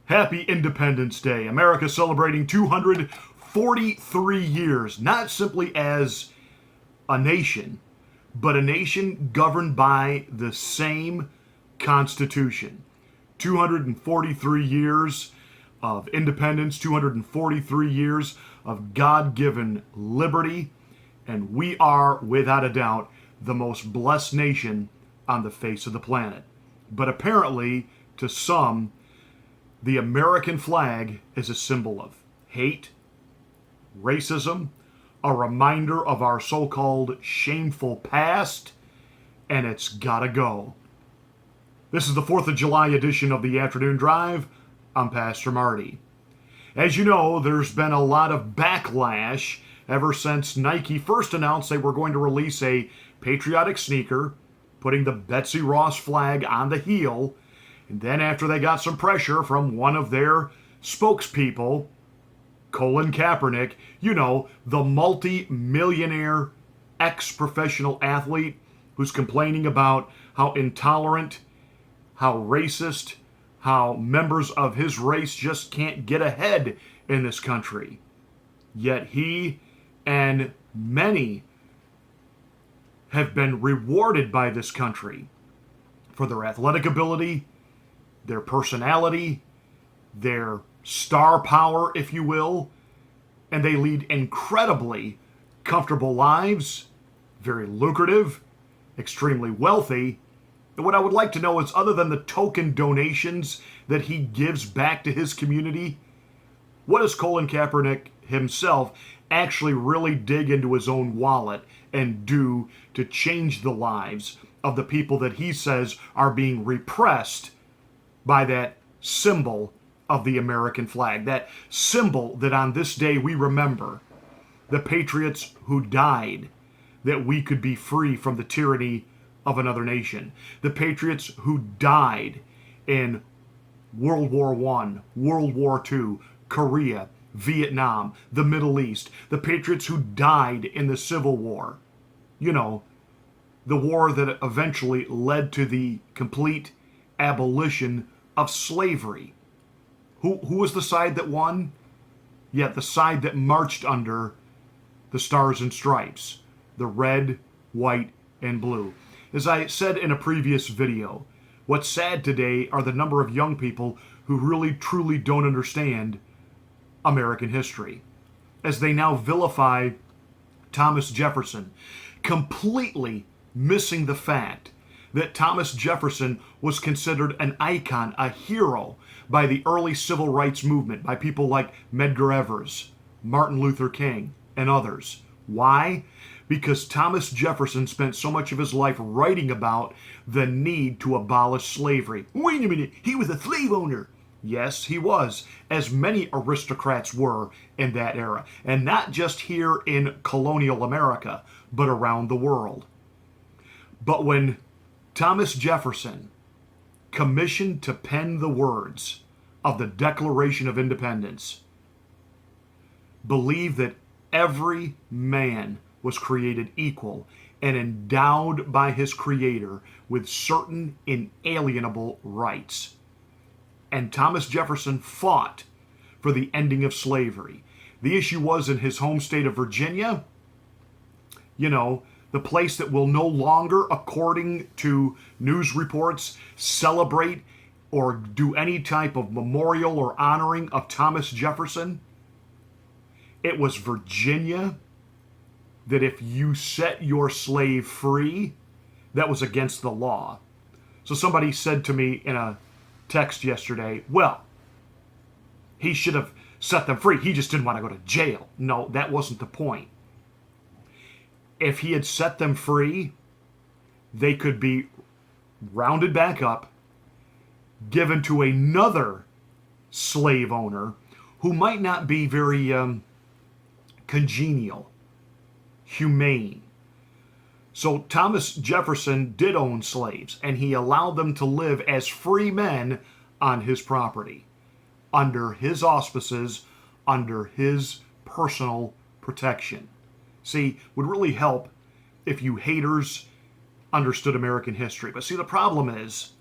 Happy Independence Day. America celebrating 243 years, not simply as a nation, but a nation governed by the same Constitution. 243 years of independence, 243 years of God-given liberty, and we are, without a doubt, the most blessed nation on the face of the planet. But apparently, to some, the American flag is a symbol of hate, racism, a reminder of our so-called shameful past, and it's gotta go. This is the 4th of July edition of the Afternoon Drive. I'm Pastor Marty. As you know, there's been a lot of backlash ever since Nike first announced they were going to release a patriotic sneaker, putting the Betsy Ross flag on the heel. And then after they got some pressure from one of their spokespeople, Colin Kaepernick, you know, the multi-millionaire ex-professional athlete who's complaining about how intolerant, how racist, how members of his race just can't get ahead in this country. Yet he and many have been rewarded by this country for their athletic ability, their personality, their star power, if you will, and they lead incredibly comfortable lives, very lucrative, extremely wealthy. And what I would like to know is, other than the token donations that he gives back to his community, what does Colin Kaepernick himself actually really dig into his own wallet and do to change the lives of the people that he says are being repressed by that symbol of the American flag, that symbol that on this day we remember the patriots who died that we could be free from the tyranny of another nation, the patriots who died in World War I, World War II, Korea, Vietnam, the Middle East, the patriots who died in the Civil War. You know, the war that eventually led to the complete abolition of slavery. Who was the side that won? Yet the side that marched under the stars and stripes, the red, white, and blue. As I said in a previous video, what's sad today are the number of young people who really truly don't understand American history, as they now vilify Thomas Jefferson, completely missing the fact that Thomas Jefferson was considered an icon, a hero, by the early civil rights movement, by people like Medgar Evers, Martin Luther King, and others. Why? Because Thomas Jefferson spent so much of his life writing about the need to abolish slavery. Wait a minute, he was a slave owner. Yes, he was, as many aristocrats were in that era, and not just here in colonial America, but around the world. But when Thomas Jefferson commissioned to pen the words of the Declaration of Independence, believed that every man was created equal and endowed by his Creator with certain inalienable rights. And Thomas Jefferson fought for the ending of slavery. The issue was, in his home state of Virginia, you know, the place that will no longer, according to news reports, celebrate or do any type of memorial or honoring of Thomas Jefferson. It was Virginia that if you set your slave free, that was against the law. So somebody said to me in a text yesterday, well, he should have set them free. He just didn't want to go to jail. No, that wasn't the point. If he had set them free, they could be rounded back up, given to another slave owner who might not be very congenial, humane. So Thomas Jefferson did own slaves, and he allowed them to live as free men on his property, under his auspices, under his personal protection. See, would really help if you haters understood American history. But see, the problem is,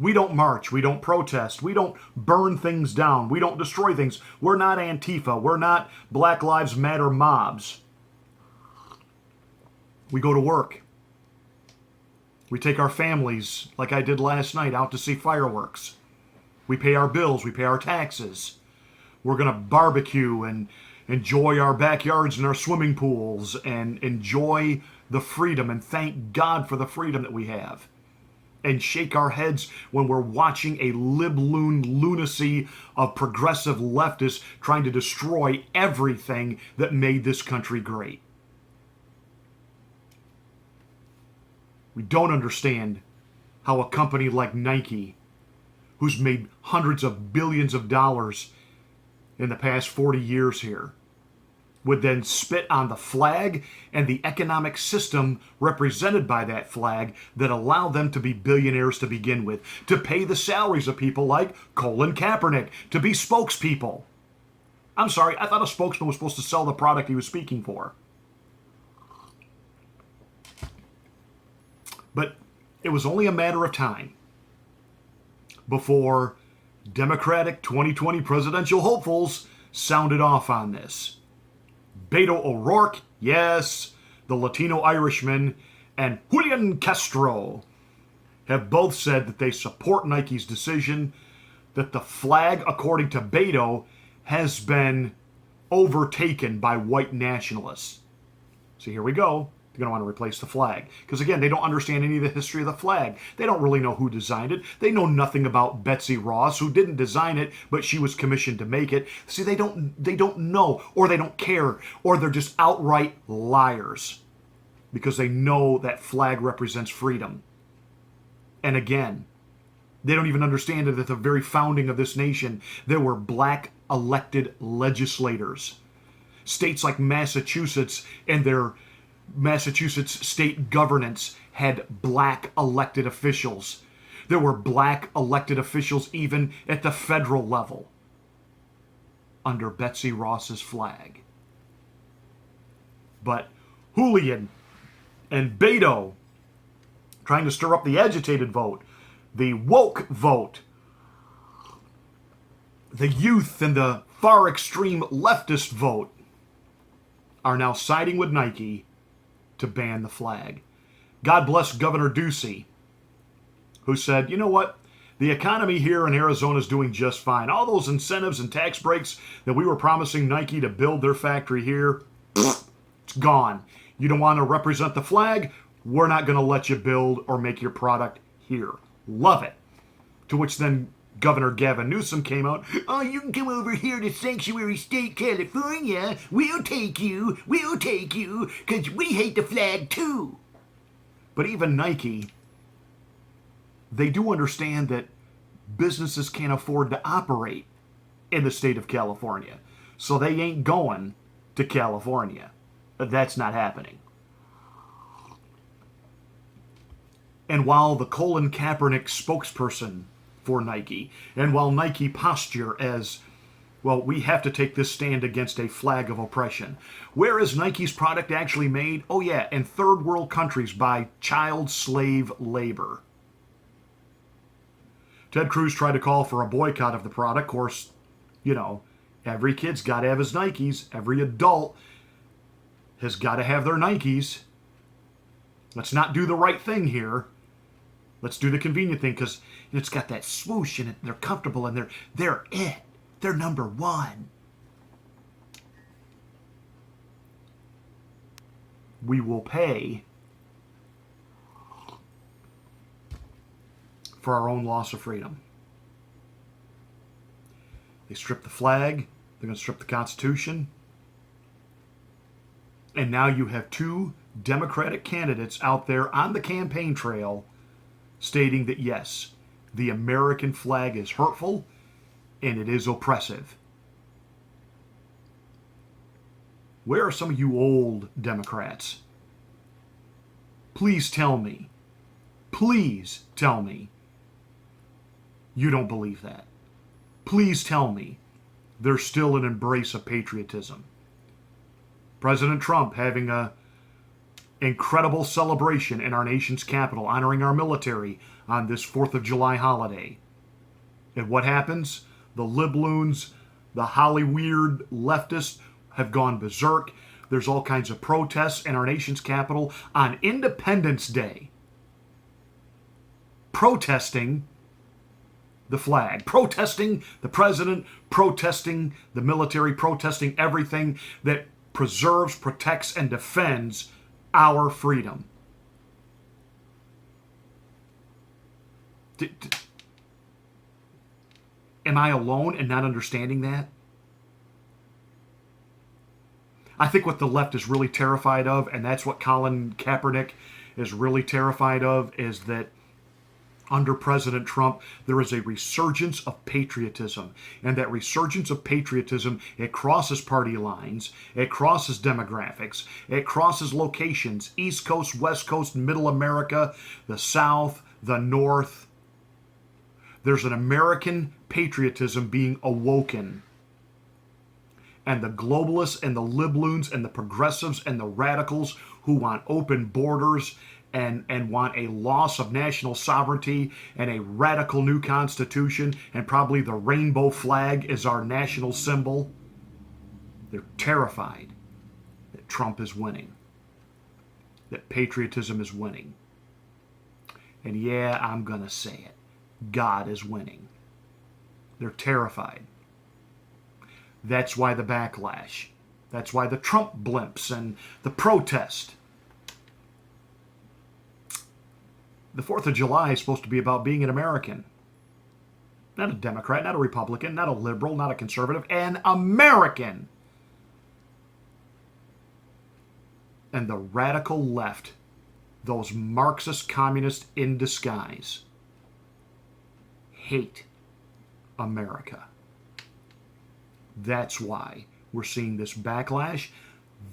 We don't march. We don't protest. We don't burn things down. We don't destroy things. We're not Antifa. We're not Black Lives Matter mobs. We go to work. We take our families, like I did last night, out to see fireworks. We pay our bills. We pay our taxes. We're going to barbecue and enjoy our backyards and our swimming pools and enjoy the freedom and thank God for the freedom that we have. And shake our heads when we're watching a libloon lunacy of progressive leftists trying to destroy everything that made this country great. We don't understand how a company like Nike, who's made hundreds of billions of dollars in the past 40 years here, would then spit on the flag and the economic system represented by that flag that allow them to be billionaires to begin with, to pay the salaries of people like Colin Kaepernick, to be spokespeople. I'm sorry, I thought a spokesman was supposed to sell the product he was speaking for. But it was only a matter of time before Democratic 2020 presidential hopefuls sounded off on this. Beto O'Rourke, yes, the Latino Irishman, and Julian Castro have both said that they support Nike's decision, that the flag, according to Beto, has been overtaken by white nationalists. So here we go. They're going to want to replace the flag. Because again, they don't understand any of the history of the flag. They don't really know who designed it. They know nothing about Betsy Ross, who didn't design it, but she was commissioned to make it. See, they don't know, or they don't care, or they're just outright liars. Because they know that flag represents freedom. And again, they don't even understand that at the very founding of this nation, there were black elected legislators. States like Massachusetts and their Massachusetts state governance had black elected officials. There were black elected officials even at the federal level under Betsy Ross's flag. But Julian and Beto trying to stir up the agitated vote, the woke vote, the youth and the far extreme leftist vote are now siding with Nike to ban the flag. God bless Governor Ducey, who said, you know what? The economy here in Arizona is doing just fine. All those incentives and tax breaks that we were promising Nike to build their factory here, it's gone. You don't want to represent the flag? We're not going to let you build or make your product here. Love it. To which then Governor Gavin Newsom came out, oh, you can come over here to Sanctuary State, California. We'll take you, because we hate the flag too. But even Nike, they do understand that businesses can't afford to operate in the state of California. So they ain't going to California. That's not happening. And while the Colin Kaepernick spokesperson for Nike, and while Nike posture as, well, we have to take this stand against a flag of oppression. Where is Nike's product actually made? Oh yeah, in third world countries by child slave labor. Ted Cruz tried to call for a boycott of the product. Of course, you know, every kid's got to have his Nikes. Every adult has got to have their Nikes. Let's not do the right thing here. Let's do the convenient thing, because it's got that swoosh and they're comfortable and they're it. They're number one. We will pay for our own loss of freedom. They stripped the flag. They're going to strip the Constitution. And now you have two Democratic candidates out there on the campaign trail stating that, yes, the American flag is hurtful and it is oppressive. Where are some of you old Democrats? Please tell me you don't believe that. Please tell me there's still an embrace of patriotism. President Trump having a incredible celebration in our nation's capital, honoring our military on this 4th of July holiday. And what happens? The libloons, the Hollyweird leftists have gone berserk. There's all kinds of protests in our nation's capital on Independence Day, protesting the flag, protesting the president, protesting the military, protesting everything that preserves, protects, and defends our freedom. Am I alone in not understanding that? I think what the left is really terrified of, and that's what Colin Kaepernick is really terrified of, is that under President Trump, there is a resurgence of patriotism. And that resurgence of patriotism, it crosses party lines, it crosses demographics, it crosses locations, East Coast, West Coast, Middle America, the South, the North. There's an American patriotism being awoken. And the globalists and the libloons and the progressives and the radicals who want open borders and want a loss of national sovereignty and a radical new constitution, and probably the rainbow flag is our national symbol, they're terrified that Trump is winning, that patriotism is winning. And yeah, I'm going to say it. God is winning. They're terrified. That's why the backlash. That's why the Trump blimps and the protest. The 4th of July is supposed to be about being an American. Not a Democrat, not a Republican, not a liberal, not a conservative, an American. And the radical left, those Marxist communists in disguise, hate America. That's why we're seeing this backlash.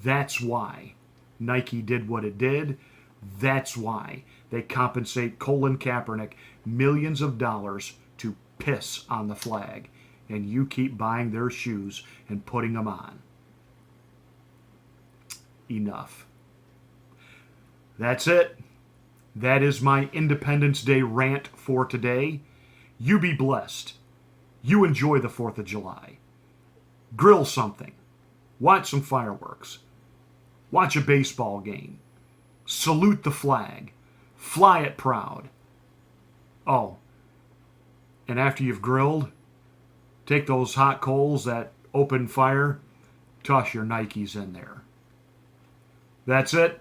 That's why Nike did what it did. That's why they compensate Colin Kaepernick millions of dollars to piss on the flag. And you keep buying their shoes and putting them on. Enough. That's it. That is my Independence Day rant for today. You be blessed. You enjoy the 4th of July. Grill something. Watch some fireworks. Watch a baseball game. Salute the flag. Fly it proud. Oh, and after you've grilled, take those hot coals, that open fire, toss your Nikes in there. That's it.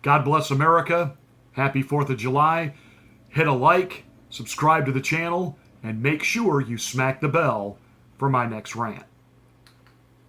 God bless America. Happy 4th of July. Hit a like, subscribe to the channel, and make sure you smack the bell for my next rant.